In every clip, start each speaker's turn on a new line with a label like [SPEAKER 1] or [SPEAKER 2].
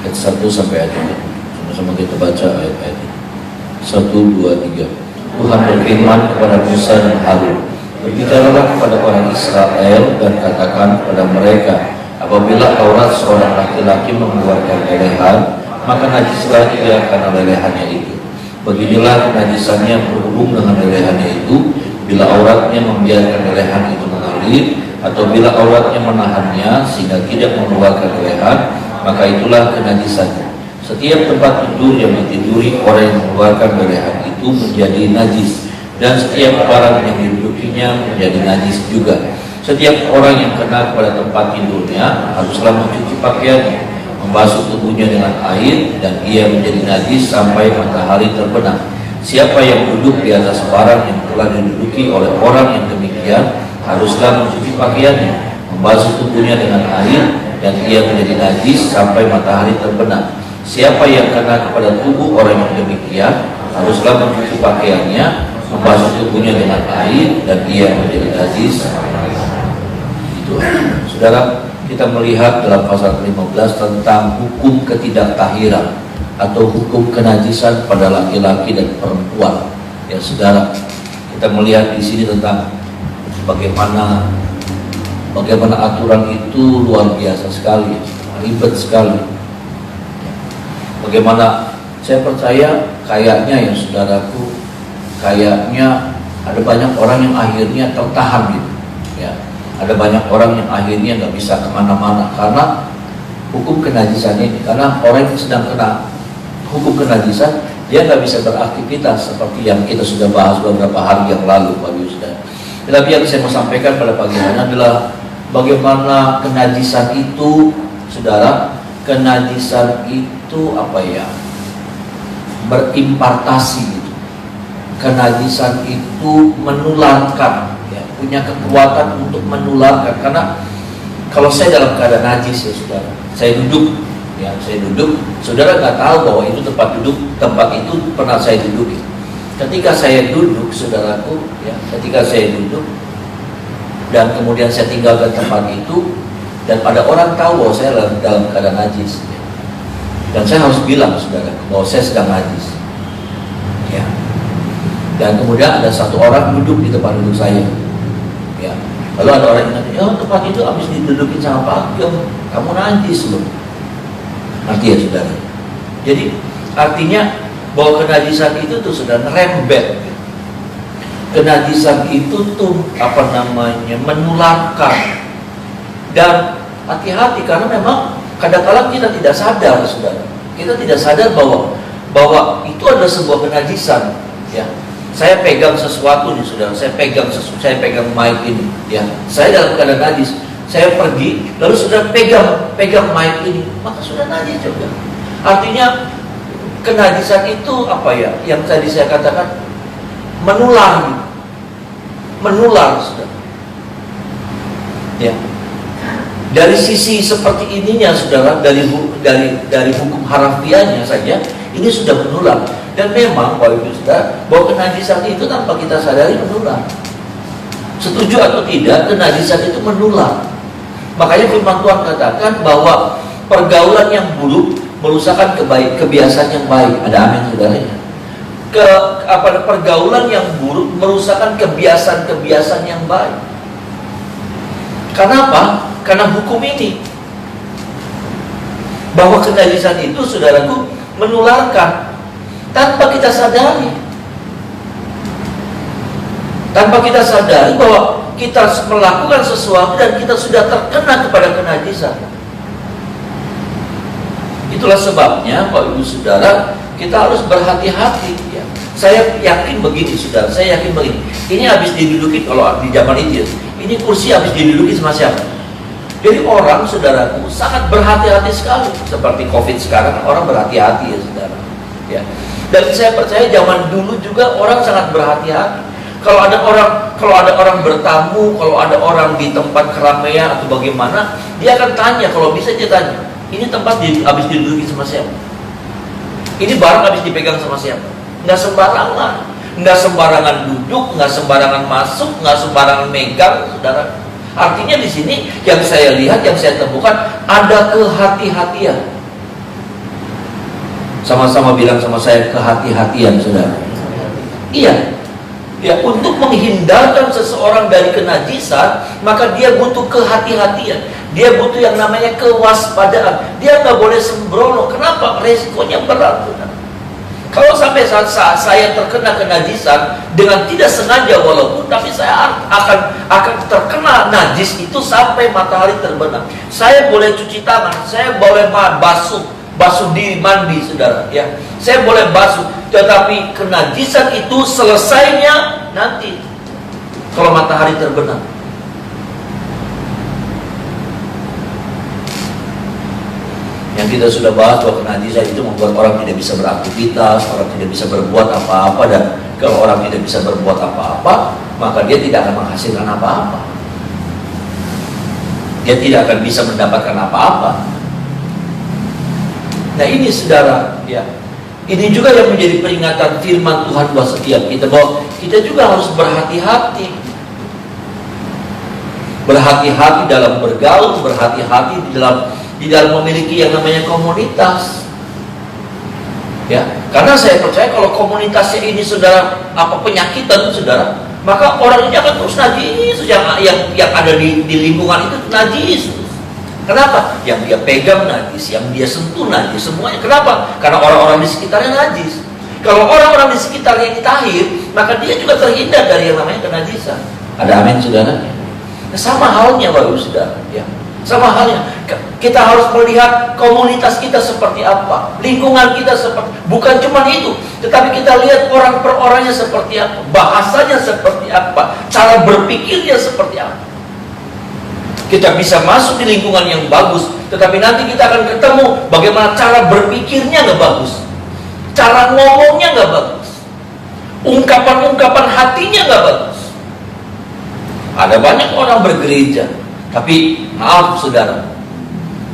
[SPEAKER 1] ayat 1 sampai ayat 5. Sama-sama kita baca ayat-ayatnya. 1, 2, 3. Tuhan berfirman kepada Musa dan Harun, berbicaralah kepada orang Israel dan katakan kepada mereka, apabila aurat seorang laki-laki mengeluarkan lelehan, maka najislah ia karena lelehannya itu. Beginilah kenajisannya berhubung dengan lelehannya itu, bila auratnya membiarkan lelehan itu mengalir, atau bila auratnya menahannya sehingga tidak mengeluarkan lelehan, maka itulah kenajisannya. Setiap tempat tidur yang ditiduri orang yang mengeluarkan lelehan itu menjadi najis, dan setiap barang yang didudukinya menjadi najis juga. Setiap orang yang kena pada tempat tidurnya haruslah mencuci pakaiannya, membasuh tubuhnya dengan air, dan ia menjadi najis sampai matahari terbenam. Siapa yang duduk di atas barang yang telah diduduki oleh orang yang demikian haruslah mencuci pakaiannya, membasuh tubuhnya dengan air, dan ia menjadi najis sampai matahari terbenam. Siapa yang kena kepada tubuh orang yang demikian haruslah mencuci pakaiannya, membasuh tubuhnya dengan air, dan ia menjadi najis. Itu, saudara, kita melihat dalam pasal 15 tentang hukum ketidaktahiran atau hukum kenajisan pada laki-laki dan perempuan. Ya, saudara, kita melihat di sini tentang bagaimana aturan itu luar biasa sekali, ribet sekali. Bagaimana saya percaya kayaknya ya saudaraku, kayaknya ada banyak orang yang akhirnya tertahan gitu. Ya, ada banyak orang yang akhirnya nggak bisa kemana-mana karena hukum kenajisan ini. Karena orang yang sedang kena hukum kenajisan, dia nggak bisa beraktivitas seperti yang kita sudah bahas beberapa hari yang lalu, Bapak Ibu Saudara. Tetapi yang saya mau sampaikan pada pagi hari adalah bagaimana kenajisan itu, saudara. Kenajisan itu apa ya? Berimpartasi gitu. Kenajisan itu menularkan, ya, punya kekuatan untuk menularkan. Karena kalau saya dalam keadaan najis ya saudara, saya duduk, saudara nggak tahu bahwa itu tempat itu pernah saya duduki. Ketika saya duduk, saudaraku, ya, ketika saya duduk dan kemudian saya tinggalkan tempat itu, dan ada orang tahu bahwa saya dalam keadaan najis, ya. Dan saya harus bilang saudara bahwa saya sedang najis, ya. Dan kemudian ada satu orang duduk di tempat duduk saya, ya. Lalu ada orang yang bilang, ya tempat itu habis didudukin sama Pak Ageng, kamu najis loh. Arti ya saudara. Jadi artinya bahwa kenajisan itu tuh sudah ngerembet. Kenajisan itu tuh menularkan. Dan hati-hati karena memang kadang-kadang kita tidak sadar, saudara. Kita tidak sadar bahwa itu adalah sebuah kenajisan. Ya, saya pegang sesuatu nih, saudara. Saya pegang mic ini. Ya, saya dalam keadaan najis. Saya pergi, lalu sudah pegang mic ini, maka sudah najis juga. Artinya kenajisan itu apa ya? Yang tadi saya katakan menular, saudara. Ya. Dari sisi seperti ininya, saudara, dari hukum harafiahnya saja, ini sudah menular. Dan memang, Bapak Ibu Saudara, bahwa kenajisan itu tanpa kita sadari menular. Setuju atau tidak, kenajisan itu menular. Makanya firman Tuhan katakan bahwa pergaulan yang buruk merusakkan kebiasaan yang baik. Ada amin, saudara? Pergaulan yang buruk merusakkan kebiasaan yang baik. Karena apa? Karena hukum ini, bahwa kenajisan itu, saudaraku, menularkan tanpa kita sadari. Tanpa kita sadari bahwa kita melakukan sesuatu dan kita sudah terkena kepada kenajisan. Itulah sebabnya, Bapak Ibu Saudara, kita harus berhati-hati. Ya. Saya yakin begini, saudara. Saya yakin begini. Ini habis diduduki kalau di zaman itu. Ini kursi habis diduduki sama siapa? Jadi orang, saudaraku, sangat berhati-hati sekali. Seperti COVID sekarang, orang berhati-hati ya, saudara. Ya. Dan saya percaya zaman dulu juga orang sangat berhati-hati. Kalau ada orang bertamu, kalau ada orang di tempat keramaian atau bagaimana, dia akan tanya. Kalau bisa dia tanya, ini tempat habis diduduki sama siapa? Ini barang habis dipegang sama siapa? Nggak sembarangan duduk, nggak sembarangan masuk, nggak sembarangan megang, saudara. Artinya di sini yang saya lihat, yang saya temukan ada kehati-hatian. Sama-sama bilang sama saya, kehati-hatian, saudara. Iya. Ya, untuk menghindarkan seseorang dari kenajisan, maka dia butuh kehati-hatian. Dia butuh yang namanya kewaspadaan. Dia nggak boleh sembrono. Kenapa? Resikonya berat. Kalau sampai saat saya terkena kenajisan dengan tidak sengaja walaupun, tapi saya akan terkena najis itu sampai matahari terbenam. Saya boleh cuci tangan, saya boleh basuh diri, mandi, saudara, ya. Saya boleh basuh, tetapi kenajisan itu selesainya nanti kalau matahari terbenam. Yang kita sudah bahas bahwa kenajisan itu membuat orang tidak bisa beraktivitas, orang tidak bisa berbuat apa-apa, dan kalau orang tidak bisa berbuat apa-apa, maka dia tidak akan menghasilkan apa-apa. Dia tidak akan bisa mendapatkan apa-apa. Nah ini, saudara, ya. Ini juga yang menjadi peringatan firman Tuhan buat setiap kita, bahwa kita juga harus berhati-hati. Berhati-hati dalam bergaul, berhati-hati di dalam memiliki yang namanya komunitas. Ya, karena saya percaya kalau komunitasnya ini, saudara, penyakitan, saudara, maka orang ini akan terus najis. Yang ada di lingkungan itu najis. Kenapa? Yang dia pegang najis, yang dia sentuh najis, semuanya. Kenapa? Karena orang-orang di sekitarnya najis. Kalau orang-orang di sekitarnya ini tahir, maka dia juga terhindar dari yang namanya kenajisan. Ada amin, saudara? Nah, sama halnya, Bapak Ibu, saudara, ya. Sama halnya, kita harus melihat komunitas kita seperti apa, lingkungan kita seperti, bukan cuma itu, tetapi kita lihat orang per orangnya seperti apa, bahasanya seperti apa, cara berpikirnya seperti apa. Kita bisa masuk di lingkungan yang bagus, tetapi nanti kita akan ketemu bagaimana cara berpikirnya nggak bagus, cara ngomongnya nggak bagus, ungkapan-ungkapan hatinya nggak bagus. Ada banyak orang bergereja, tapi maaf, saudara,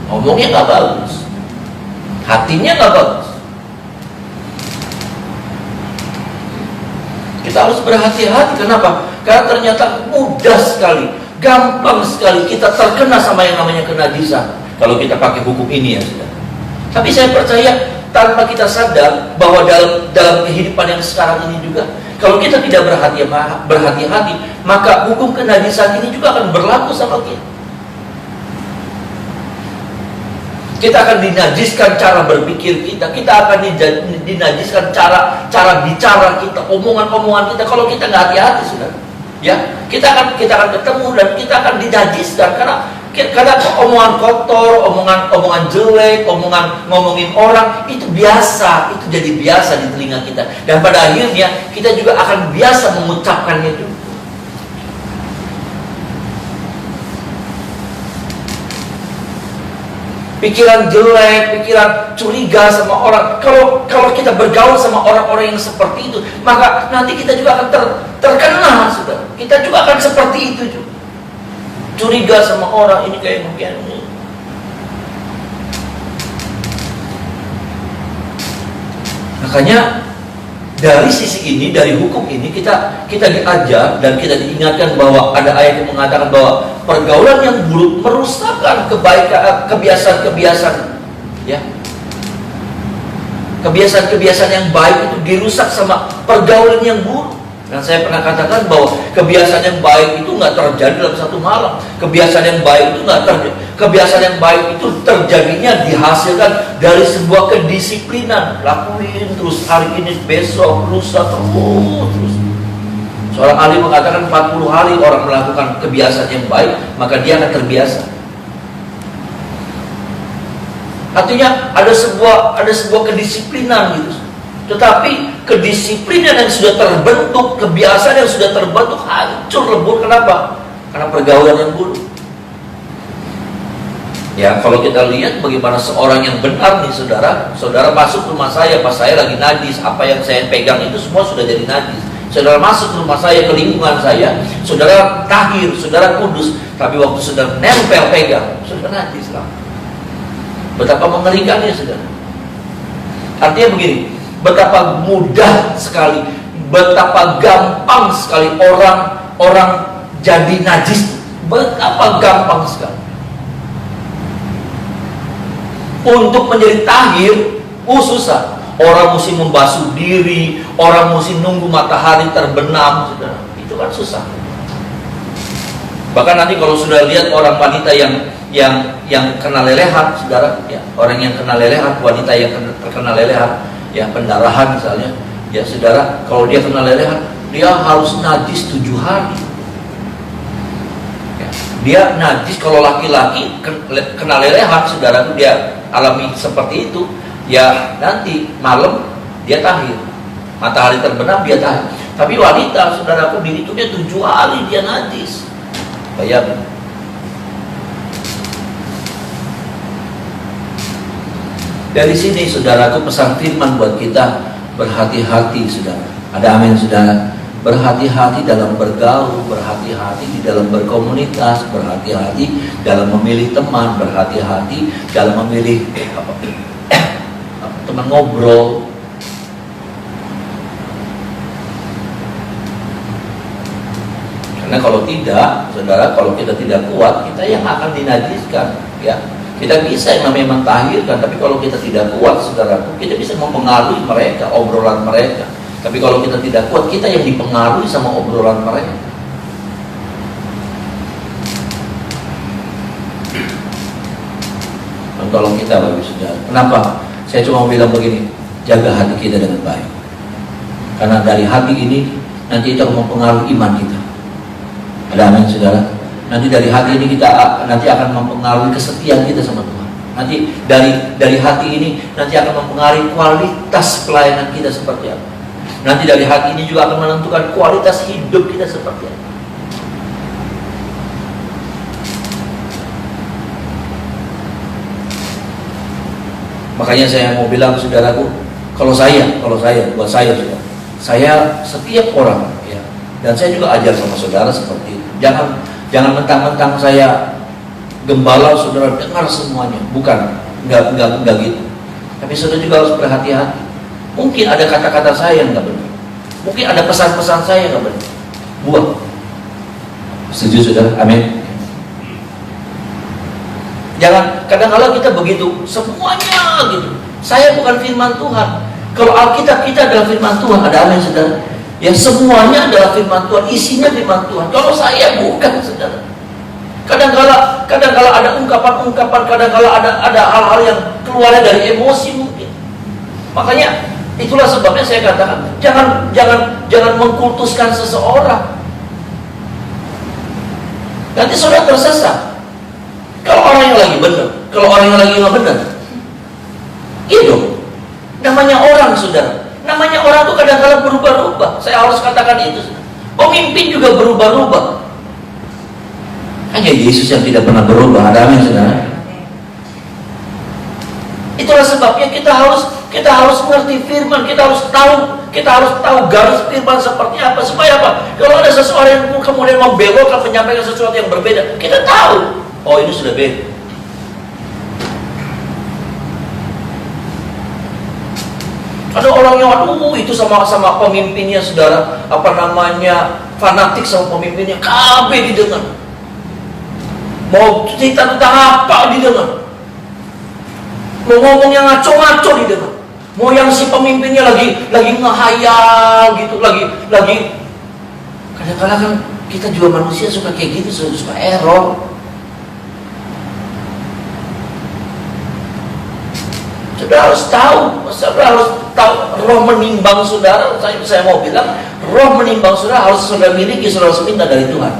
[SPEAKER 1] ngomongnya nggak bagus, hatinya nggak bagus. Kita harus berhati-hati. Kenapa? Karena ternyata mudah sekali, gampang sekali kita terkena sama yang namanya kenajisan kalau kita pakai hukum ini, ya, saudara. Tapi saya percaya tanpa kita sadar bahwa dalam kehidupan yang sekarang ini juga, kalau kita tidak berhati-hati, maka hukum kenajisan ini juga akan berlaku sama kita. Kita akan dinajiskan cara berpikir kita akan dinajiskan cara bicara kita, omongan-omongan kita, kalau kita nggak hati-hati, saudara. Ya, kita akan ketemu dan kita akan dinajiskan karena omongan kotor, omongan jelek, ngomongin orang itu biasa, itu jadi biasa di telinga kita, dan pada akhirnya kita juga akan biasa mengucapkannya juga. Pikiran jelek, pikiran curiga sama orang. Kalau kita bergaul sama orang-orang yang seperti itu, maka nanti kita juga akan terkena, saudara. Kita juga akan seperti itu juga. Curiga sama orang, ini kayak mungkin ini. Makanya dari sisi ini, dari hukum ini, kita diajar dan kita diingatkan bahwa ada ayat yang mengatakan bahwa pergaulan yang buruk merusakkan kebiasaan-kebiasaan, ya. Kebiasaan-kebiasaan yang baik itu dirusak sama pergaulan yang buruk. Dan saya pernah katakan bahwa kebiasaan yang baik itu nggak terjadi dalam satu malam. Kebiasaan yang baik itu nggak terjadi. Kebiasaan yang baik itu terjadinya dihasilkan dari sebuah kedisiplinan. Lakuin terus hari ini, besok, lusa, terus. Seorang ahli mengatakan 40 hari orang melakukan kebiasaan yang baik, maka dia akan terbiasa. Artinya ada sebuah kedisiplinan gitu. Tetapi kedisiplinan yang sudah terbentuk, kebiasaan yang sudah terbentuk hancur lebur. Kenapa? Karena pergaulan yang buruk. Ya, kalau kita lihat bagaimana seorang yang benar nih, saudara masuk rumah saya pas saya lagi najis, apa yang saya pegang itu semua sudah jadi najis. Saudara masuk rumah saya, ke lingkungan saya, saudara tahir, saudara kudus, tapi waktu saudara nempel pegang, saudara najis lah. Betapa mengerikannya, saudara. Artinya begini, betapa mudah sekali, betapa gampang sekali orang jadi najis. Betapa gampang sekali. Untuk menjadi tahir, susah. orang mesti membasuh diri, orang mesti nunggu matahari terbenam, saudara. Itu kan susah. Bahkan nanti kalau sudah lihat orang wanita yang kena lelehan, saudara, ya, orang yang kena lelehan, wanita yang terkena lelehan, ya pendarahan misalnya, ya saudara, kalau dia kena lelehan, dia harus najis 7 hari. Ya, dia najis. Kalau laki-laki kena lelehan, saudara, itu dia alami seperti itu, ya nanti malam dia tahir, matahari terbenam dia tahir. Tapi wanita, saudaraku, dihitungnya 7 hari dia najis. Bayangkan. Dari sini, saudaraku, pesan firman buat kita, berhati-hati, saudara. Ada amin, saudara. Berhati-hati dalam bergaul, berhati-hati di dalam berkomunitas, berhati-hati dalam memilih teman, berhati-hati dalam memilih teman ngobrol. Karena kalau tidak, saudara, kalau kita tidak kuat, kita yang akan dinajiskan, ya. Kita bisa yang namanya mentahirkan, tapi kalau kita tidak kuat, saudara, kita bisa mempengaruhi mereka, obrolan mereka. Tapi kalau kita tidak kuat, kita yang dipengaruhi sama obrolan mereka. Dan tolong kita, Bapak Saudara. Kenapa? Saya cuma bilang begini, jaga hati kita dengan baik. Karena dari hati ini nanti itu akan mempengaruhi iman kita. Ada amin, saudara. Nanti dari hati ini kita nanti akan mempengaruhi kesetiaan kita sama Tuhan. Nanti dari hati ini nanti akan mempengaruhi kualitas pelayanan kita seperti apa. Nanti dari hati ini juga akan menentukan kualitas hidup kita seperti apa. Makanya saya mau bilang, saudaraku, buat saya, saudara, saya setiap orang, ya, dan saya juga ajar sama saudara seperti itu. Jangan mentang-mentang saya gembala, saudara dengar semuanya. Bukan, enggak gitu. Tapi saudara juga harus berhati-hati. Mungkin ada kata-kata saya yang enggak benar. Mungkin ada pesan-pesan saya yang enggak benar. Buang. Setuju, saudara? Amin. Jangan, kadang-kadang kita begitu, semuanya gitu. Saya bukan firman Tuhan. Kalau Alkitab kita adalah firman Tuhan, ada amin, saudara. Ya, semuanya adalah firman Tuhan, isinya firman Tuhan. Kalau saya bukan, saudara. Kadang-kala ada ungkapan-ungkapan, kadang-kala ada hal-hal yang keluarnya dari emosi mungkin. Makanya itulah sebabnya saya katakan, jangan mengkultuskan seseorang. Nanti saudara tersesat. Kalau orang yang lagi benar, kalau orang yang lagi nggak benar, itu namanya orang, saudara. Namanya orang itu kadang-kadang berubah-ubah. Saya harus katakan itu. Pemimpin juga berubah-ubah. Hanya Yesus yang tidak pernah berubah. Ada amin, saudara. Itulah sebabnya kita harus mengerti firman. Kita harus tahu garis firman seperti apa. Supaya apa? Kalau ada seseorang yang kemudian membelokkan, menyampaikan sesuatu yang berbeda, kita tahu. Oh, ini sudah beda. Ada orang yang itu sama pemimpinnya, saudara, fanatik sama pemimpinnya, KB didengar. Mau cerita tentang apa didengar. Mau ngomong yang ngaco-ngaco didengar. Mau yang si pemimpinnya lagi ngehayal gitu, lagi. Kadang-kadang kan kita juga manusia suka kayak gitu, suka error. Saudara harus tahu roh menimbang saudara. Saya mau bilang, roh menimbang saudara harus saudara miliki, saudara harus minta dari Tuhan.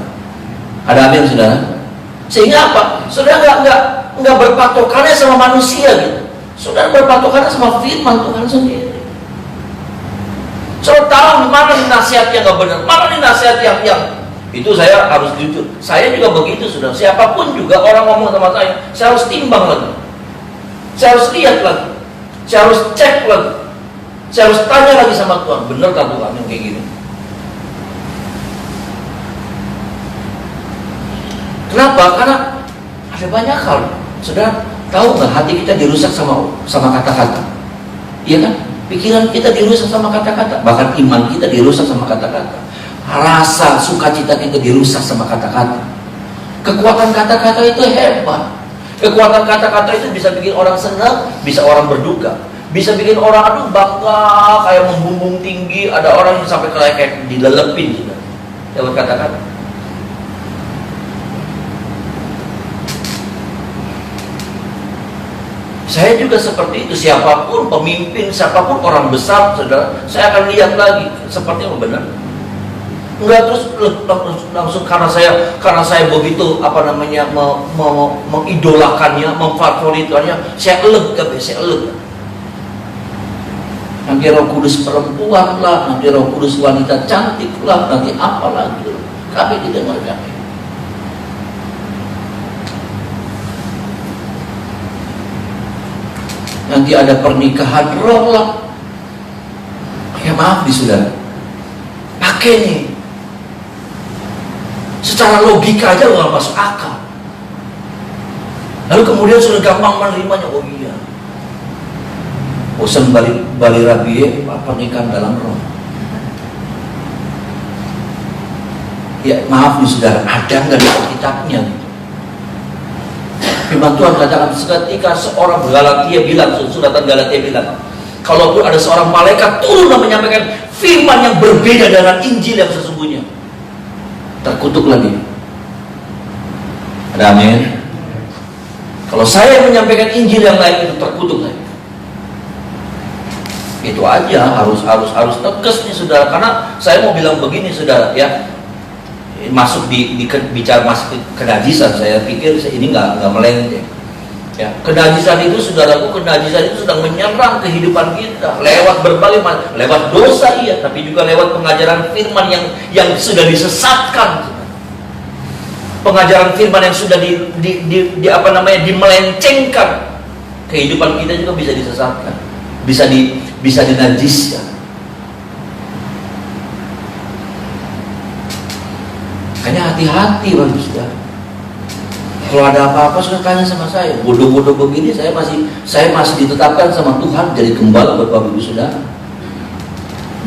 [SPEAKER 1] Ada amin, saudara? Sehingga apa? Saudara nggak berpatokannya sama manusia gitu. Saudara berpatokannya sama firman Tuhan sendiri. Saudara tahu mana nasihat yang nggak benar, mana nasihat yang itu. Saya harus jujur. Saya juga begitu, saudara. Siapapun juga orang ngomong sama saya harus timbang lagi. Saya harus lihat lagi. Saya harus cek lagi. Saya harus tanya lagi sama Tuhan, benar tak Tuhan yang kayak gini? Kenapa? Karena ada banyak hal. Saudara tahu nggak, hati kita dirusak sama kata-kata? Iya kan? Pikiran kita dirusak sama kata-kata. Bahkan iman kita dirusak sama kata-kata. Rasa sukacita kita dirusak sama kata-kata. Kekuatan kata-kata itu hebat. Kekuatan kata-kata itu bisa bikin orang senang, bisa orang berduka. Bisa bikin orang aduh bangga, kayak membumbung tinggi. Ada orang yang sampai kayak dilelepin sudah lewat kata-kata. Saya juga seperti itu. Siapapun pemimpin, siapapun orang besar, saudara, saya akan lihat lagi seperti apa benar. Enggak terus langsung karena saya begitu mengidolakannya, memfavoritkannya, saya elek. Nanti Roh Kudus perempuan lah, nanti Roh Kudus wanita cantik lah, nanti apa lagi. Kami tidak mengerti. Nanti ada pernikahan roh lah. Ya maaf nih saudara, pakai nih. Secara logika aja nggak masuk akal. Lalu kemudian sudah gampang menerimanya. Oh iya, bosan balik rabi pernikahan dalam roh. Ya maaf nih saudara, ada nggak di Alkitabnya? Firman Tuhan katakan ketika seorang Galatia bilang, suratan Galatia bilang, kalaupun ada seorang malaikat turun dan menyampaikan firman yang berbeda dengan Injil yang sesungguhnya, terkutuk lagi. Ada amin? Kalau saya menyampaikan Injil yang lain itu terkutuk lagi. Itu aja, harus tegas nih saudara. Karena saya mau bilang begini saudara ya, masuk bicara masuk ke kenajisan, saya pikir ini nggak melenceng. Ya, kenajisan itu saudaraku, kenajisan itu sedang menyerang kehidupan kita lewat berbagai lewat dosa iya, tapi juga lewat pengajaran firman yang sudah disesatkan. Pengajaran firman yang sudah dimelencengkan. Kehidupan kita juga bisa disesatkan. Bisa dinajiskan. Makanya hati-hati Bapak Saudara. Kalau ada apa-apa sudah tanya sama saya. Bodoh-bodoh begini saya masih ditetapkan sama Tuhan jadi gembala buat Bapak Ibu Saudara.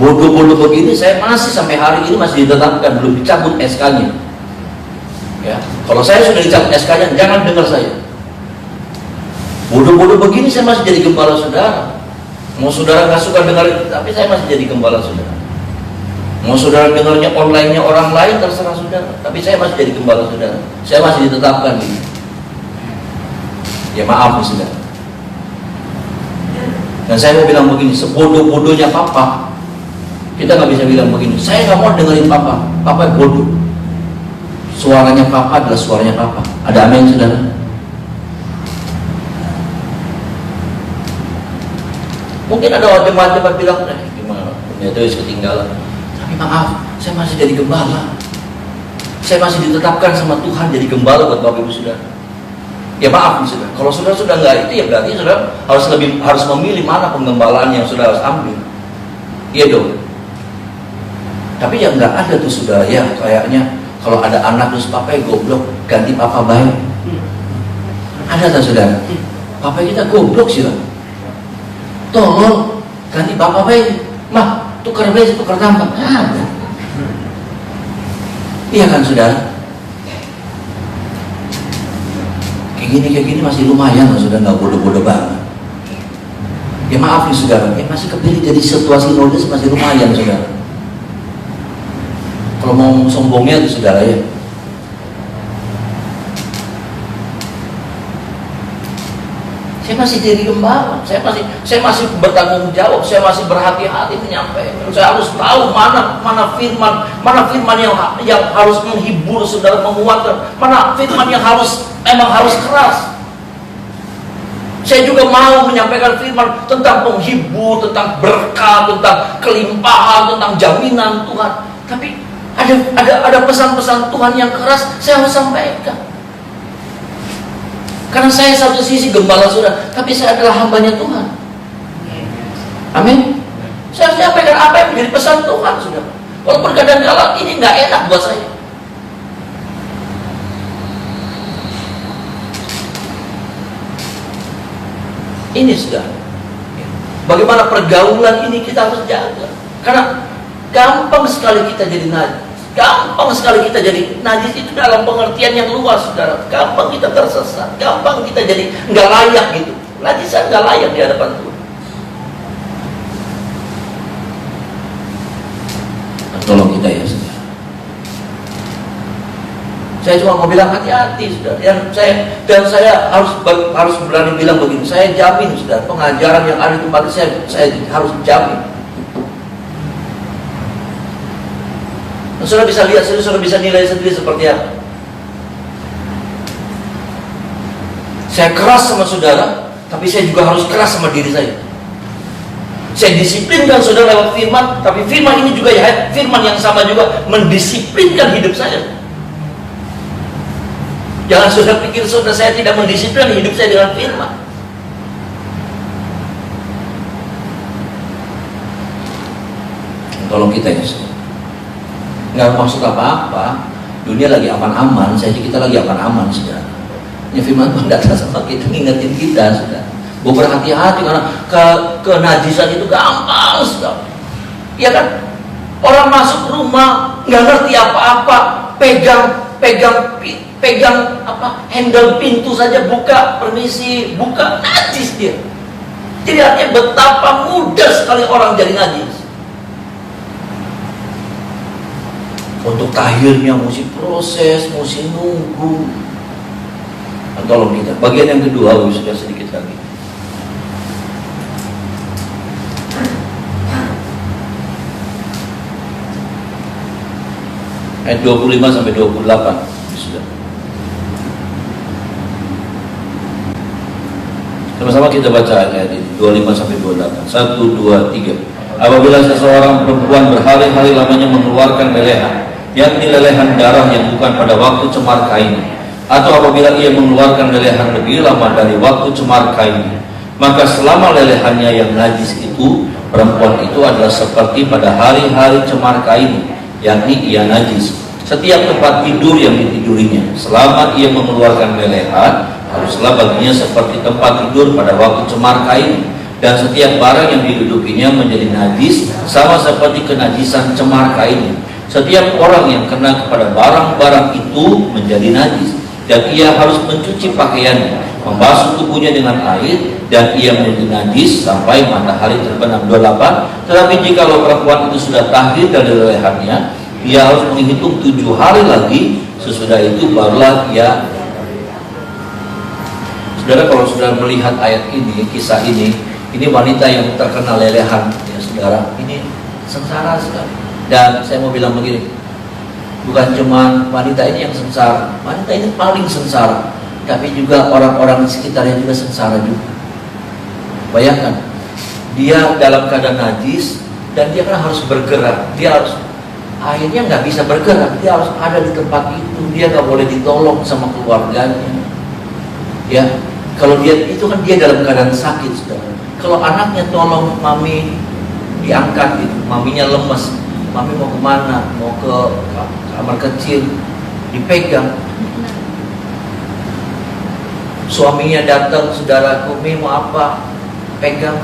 [SPEAKER 1] Bodoh-bodoh begini saya masih sampai hari ini masih ditetapkan, belum dicabut SK-nya. Ya, kalau saya sudah dicabut SK-nya, jangan dengar saya. Bodoh-bodoh begini saya masih jadi gembala saudara. Mau saudara nggak suka dengar itu, tapi saya masih jadi gembala saudara. Mau saudara dengarnya online-nya orang lain terserah saudara, tapi saya masih jadi gembala saudara. Saya masih ditetapkan ini. Ya maaf nih saudara. Dan saya mau bilang begini, sebodoh-bodohnya papa, kita nggak bisa bilang begini. Saya nggak mau dengerin papa, papa bodoh. Suaranya papa adalah suaranya papa. Ada amin saudara? Mungkin ada orang jemaat bilang, gimana? Itu ketinggalan. Tapi maaf, saya masih jadi gembala. Saya masih ditetapkan sama Tuhan jadi gembala buat Bapak Ibu Saudara. Ya maaf nih saudara. Kalau saudara sudah nggak itu, ya berarti saudara harus memilih mana penggembalaan yang saudara harus ambil. Iya dong. Tapi yang nggak ada tuh saudara ya, kayaknya kalau ada anak terus papa goblok ganti papa baik. Ada tak saudara? Papa kita goblok sih lah. Tolong ganti papa baik. Mah tukar besi tukar tambah. Ada. Iya kan saudara? Kayak gini masih lumayan loh saudara, nggak bodoh-bodoh banget. Ya maaf nih saudara, masih kepilih jadi situasi nodes masih lumayan saudara. Kalau mau sombongnya tuh saudara ya. Saya masih jadi gembala, saya masih bertanggung jawab, saya masih berhati-hati menyampaikan. Saya harus tahu mana firman yang harus menghibur saudara, menguatkan, mana firman yang emang harus keras. Saya juga mau menyampaikan firman tentang penghibur, tentang berkah, tentang kelimpahan, tentang jaminan Tuhan. Tapi ada pesan-pesan Tuhan yang keras saya harus sampaikan. Karena saya satu sisi gembala saudara, tapi saya adalah hambanya Tuhan. Amin. Saya harus sampaikan apa yang menjadi pesan Tuhan saudara. Walaupun kadang-kadang ini nggak enak buat saya. Ini saudara. Bagaimana pergaulan ini kita harus jaga. Karena gampang sekali kita jadi najis. Gampang sekali kita jadi najis itu dalam pengertian yang luas saudara. Gampang kita tersesat, gampang kita jadi nggak layak gitu. Najisan nggak layak di hadapan Tuhan. kita ya saudara. Saya cuma mau bilang hati-hati saudara. Saya harus berani bilang begini. Saya jamin saudara, pengajaran yang ada di tempat saya harus jamin. Dan saudara bisa lihat, saudara bisa nilai sendiri seperti apa. Saya keras sama saudara, tapi saya juga harus keras sama diri saya. Saya disiplinkan saudara lewat firman, tapi firman ini juga ya, firman yang sama juga mendisiplinkan hidup saya. Jangan saudara pikir saudara saya tidak mendisiplinkan hidup saya dengan firman. Tolong kita ya saudara. Nggak maksud apa-apa. Dunia lagi aman-aman, kita lagi aman-aman saudara. Ya firman Tuhan datang sama kita, ngingetin kita sudah. Gue berhati-hati karena kenajisan itu gampang sudah. Iya kan? Orang masuk rumah nggak ngerti apa-apa, pegang apa handle pintu saja, buka, permisi, buka, najis dia. Jadi artinya betapa mudah sekali orang jadi najis. Untuk tahirnya mesti proses, mesti nunggu. Tolong kita. Bagian yang kedua, sudah sedikit lagi. Ayat 25 sampai 28. Sudah. Sama-sama kita baca ayat ini 25 sampai 28. 1, 2, 3. Apabila seseorang perempuan berhari-hari lamanya mengeluarkan lelehan, yakni lelehan darah yang bukan pada waktu cemar kain, atau apabila ia mengeluarkan lelehan lebih lama dari waktu cemar kain, maka selama lelehannya yang najis itu, perempuan itu adalah seperti pada hari-hari cemar kain, yakni ia najis. Setiap tempat tidur yang ditidurinya, selama ia mengeluarkan lelehan, haruslah baginya seperti tempat tidur pada waktu cemar kain. Dan setiap barang yang didudukinya menjadi najis, sama seperti kenajisan cemar kain. Setiap orang yang kena kepada barang-barang itu menjadi najis. Dan ia harus mencuci pakaiannya, membasuh tubuhnya dengan air, dan ia menjadi najis sampai matahari terbenam. 28. Tetapi jikalau perempuan itu sudah tahir dari lelehannya, ia harus menghitung 7 hari lagi. Sesudah itu barulah ia. Saudara, kalau saudara melihat ayat ini, kisah ini wanita yang terkena lelehan, ya saudara, ini sengsara sekali. Dan saya mau bilang begini, bukan cuma wanita ini yang sengsara, wanita ini paling sengsara, tapi juga orang-orang di sekitarnya juga sengsara juga. Bayangkan, dia dalam keadaan najis dan dia kan harus bergerak, dia harus, akhirnya nggak bisa bergerak, dia harus ada di tempat itu, dia nggak boleh ditolong sama keluarganya. Ya, kalau dia itu kan dia dalam keadaan sakit, saudara. Kalau anaknya tolong mami diangkat, gitu, maminya lemes, mami mau kemana, mau ke kamar kecil, dipegang. Suaminya datang, saudaraku, Mi mau apa, pegang.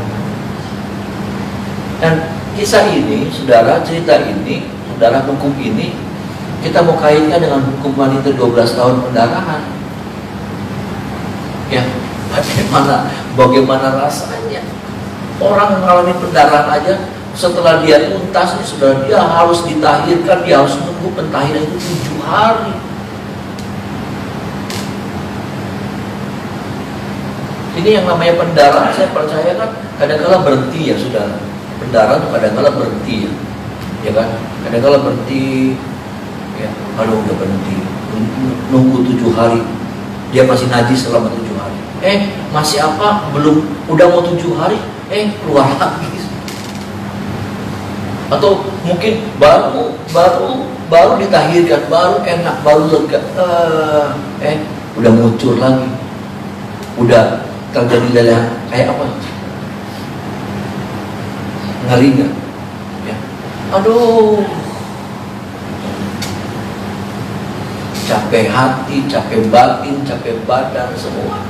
[SPEAKER 1] Dan kisah ini, saudara, cerita ini, saudara, hukum ini, kita mau kaitkan dengan hukum wanita 12 tahun pendarahan. Ya, bagaimana rasanya orang mengalami pendarahan aja. Setelah dia tuntas, sudah dia harus ditahirkan, dia harus menunggu pentahiran itu 7 hari. Ini yang namanya pendarahan, saya percaya kan kadang-kala berhenti ya saudara. Pendarahan kadang-kala berhenti ya kan? Kadang-kala berhenti, ya, kalau udah berhenti, nunggu 7 hari, dia masih najis selama 7 hari. Masih apa? Belum, udah mau 7 hari, keluar lagi. Atau mungkin baru ditahirkan, baru enak, baru lega, udah muncul lagi, udah terjadi lelehan kayak apa? Ngeri nggak? Ya. Aduh, capek hati, capek batin, capek badan semua.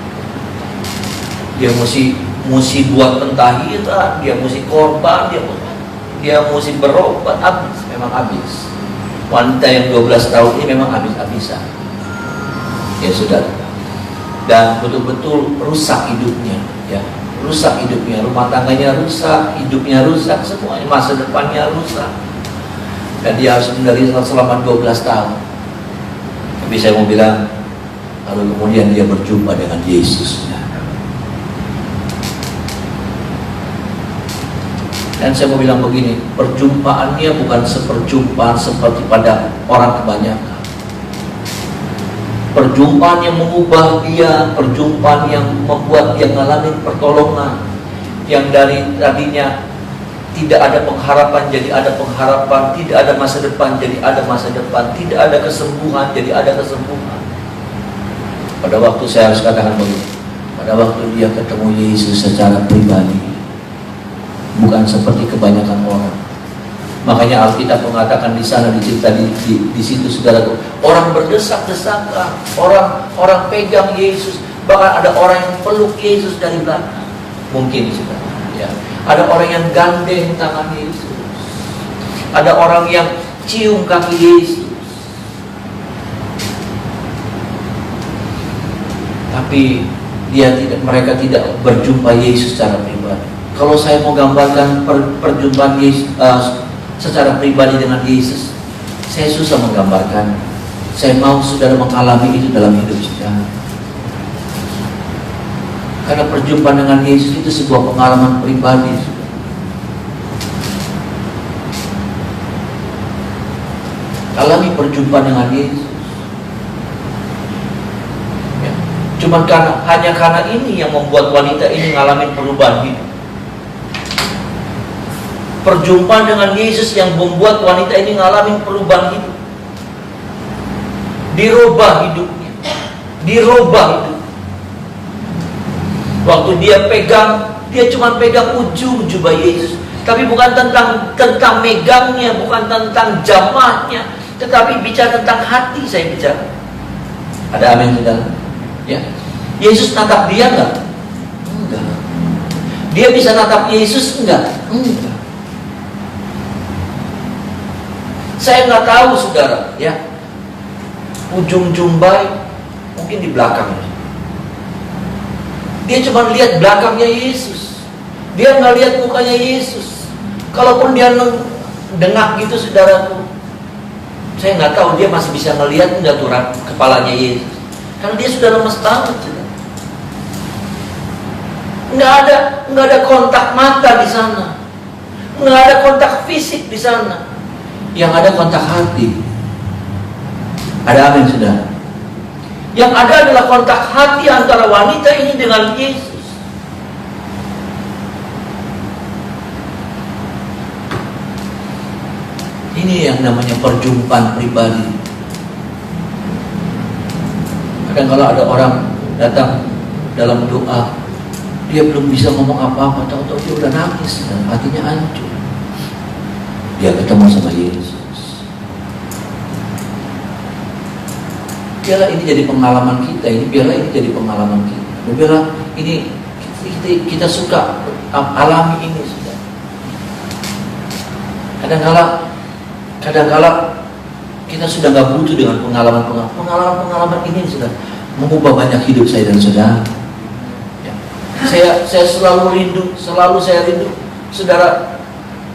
[SPEAKER 1] Dia mesti buat pentahiran, dia mesti korban, dia mesti berobat, habis, memang habis. Wanita yang 12 tahun ini memang habis-habisan. Ya sudah. Dan betul-betul rusak hidupnya, ya. Rusak hidupnya, rumah tangganya rusak, hidupnya rusak, semuanya, masa depannya rusak. Dan dia harus menderita selama 12 tahun. Tapi saya mau bilang, lalu kemudian dia berjumpa dengan Yesus. Dan saya mau bilang begini, perjumpaannya bukan seperjumpaan seperti pada orang kebanyakan. Perjumpaan yang mengubah dia, perjumpaan yang membuat dia ngalamin pertolongan, yang dari tadinya tidak ada pengharapan jadi ada pengharapan, tidak ada masa depan jadi ada masa depan, tidak ada kesembuhan jadi ada kesembuhan. Pada waktu saya harus katakan begini, pada waktu dia ketemu Yesus secara pribadi, bukan seperti kebanyakan orang. Makanya Alkitab mengatakan di sana, dicerita di situ, saudaraku, orang berdesak-desakan, orang pegang Yesus, bahkan ada orang yang peluk Yesus dari belakang. Mungkin saudara, ya. Ada orang yang gandeng tangan Yesus, ada orang yang cium kaki Yesus. Tapi mereka tidak berjumpa Yesus secara pribadi. Kalau saya mau gambarkan perjumpaan Yesus secara pribadi dengan Yesus, saya susah menggambarkan. Saya mau saudara mengalami itu dalam hidup saudara. Karena perjumpaan dengan Yesus itu sebuah pengalaman pribadi. Alami perjumpaan dengan Yesus. Ya. Hanya karena ini yang membuat wanita ini ngalamin perubahan hidup. Perjumpaan dengan Yesus yang membuat wanita ini ngalamin perubahan hidup. Dirubah hidupnya. Dirubah hidup. Waktu dia cuma pegang ujung jubah Yesus. Tapi bukan tentang megangnya, bukan tentang jamahnya, tetapi bicara tentang hati saya bicara. Ada amin saudara? Ya. Yesus natap dia enggak? Enggak. Dia bisa natap Yesus enggak? Enggak. Saya nggak tahu saudara, ya. Ujung jumbai mungkin di belakangnya. Dia cuma lihat belakangnya Yesus. Dia nggak lihat mukanya Yesus. Kalaupun dia dengak gitu saudaraku, saya nggak tahu dia masih bisa ngelihat nggak tuh kepalanya Yesus. Karena dia sudah lemes banget. Nggak ada kontak mata di sana. Nggak ada kontak fisik di sana. Yang ada kontak hati. Ada amin saudara? Yang ada adalah kontak hati antara wanita ini dengan Yesus. Ini yang namanya perjumpaan pribadi. Kadang kalau ada orang datang dalam doa, dia belum bisa ngomong apa-apa, tahu-tahu dia udah nangis dan hatinya hancur. Dia ketemu sama Yesus. Biarlah ini jadi pengalaman kita. Biarlah ini jadi pengalaman kita. Biarlah ini kita suka alami ini sudah. Kadang-kala kita sudah nggak butuh dengan pengalaman ini sudah mengubah banyak hidup saya dan saudara. Ya. Saya selalu rindu, saudara.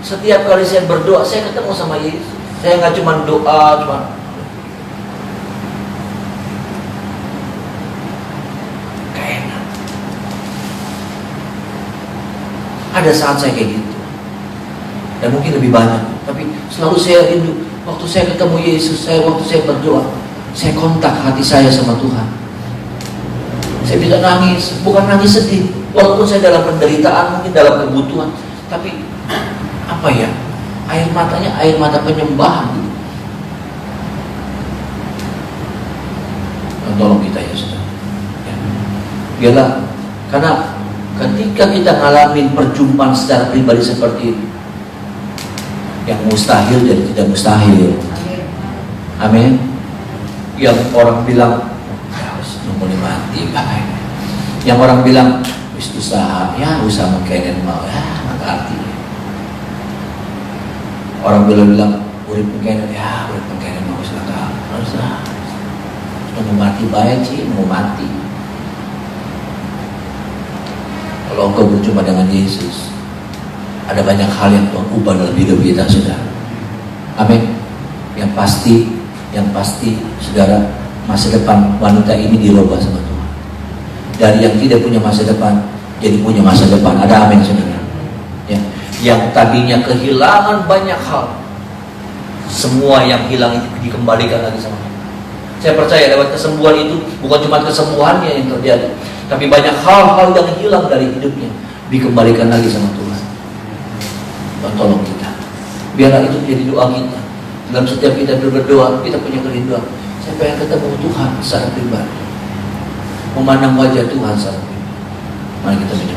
[SPEAKER 1] Setiap kali saya berdoa, saya ketemu sama Yesus. Saya nggak cuma doa, enak. Ada saat saya kayak gitu, dan mungkin lebih banyak. Tapi selalu saya rindu. Waktu saya ketemu Yesus, waktu saya berdoa, saya kontak hati saya sama Tuhan. Saya bisa nangis, bukan nangis sedih. Walaupun saya dalam penderitaan, mungkin dalam kebutuhan, tapi apa ya, air matanya air mata penyembahan. Tolong kita ya saudara. Ya. Biarlah, karena ketika kita ngalamin perjumpaan secara pribadi seperti ini, yang mustahil jadi tidak mustahil. Amin. Yang orang bilang harus nunggu mati, yang orang bilang wis usaha, ya usaha mungkin mau, ya nggak arti. Orang bilang urip mungkin, ya urip mungkin mau usaha, haruslah mau mati baik sih, mau mati. Kalau engkau berjumpa dengan Yesus, ada banyak hal yang Tuhan ubah dalam hidup kita, saudara.
[SPEAKER 2] Amin. Yang pasti, saudara, masa depan wanita ini dirubah sama Tuhan. Dari yang tidak punya masa depan, jadi punya masa depan. Ada amin, saudara. Ya. Yang tadinya kehilangan banyak hal, semua yang hilang itu dikembalikan lagi sama Tuhan. Saya percaya lewat kesembuhan itu bukan cuma kesembuhannya yang terjadi, tapi banyak hal-hal yang hilang dari hidupnya dikembalikan lagi sama Tuhan. Tuhan tolong kita. Biarlah itu menjadi doa kita. Dalam setiap kita berdoa, kita punya kerinduan. Saya pengen ketemu Tuhan secara pribadi, memandang wajah Tuhan secara pribadi. Mari kita berdoa.